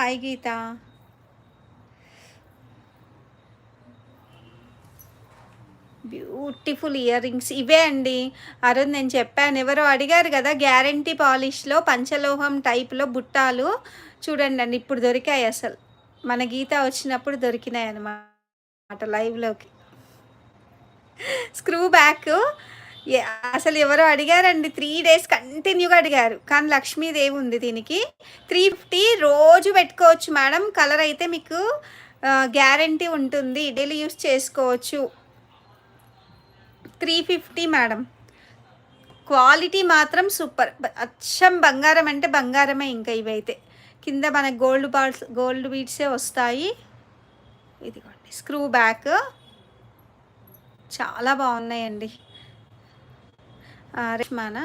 Hi గీత. Beautiful ear rings ఇవే అండి. ఆ రోజు నేను చెప్పాను, ఎవరో అడిగారు కదా గ్యారంటీ పాలిష్లో పంచలోహం టైప్లో బుట్టాలు చూడండి అండి, ఇప్పుడు దొరికాయి అసలు. మన గీత వచ్చినప్పుడు దొరికినాయి అన్నమాట లైవ్లోకి. స్క్రూ బ్యాక్ అసలు ఎవరో అడిగారండి, 3 days కంటిన్యూగా అడిగారు. కానీ లక్ష్మీదేవి ఉంది దీనికి. 350 రోజు పెట్టుకోవచ్చు మేడం. కలర్ అయితే మీకు గ్యారంటీ ఉంటుంది, డైలీ యూస్ చేసుకోవచ్చు. 350 మేడం. క్వాలిటీ మాత్రం సూపర్. అచ్చం బంగారం అంటే బంగారమే. ఇంకా ఇవైతే కింద మనకు గోల్డ్ బీడ్సే వస్తాయి. ఇదిగోండి స్క్రూ బ్యాక్, చాలా బాగున్నాయండి. రేష్మానా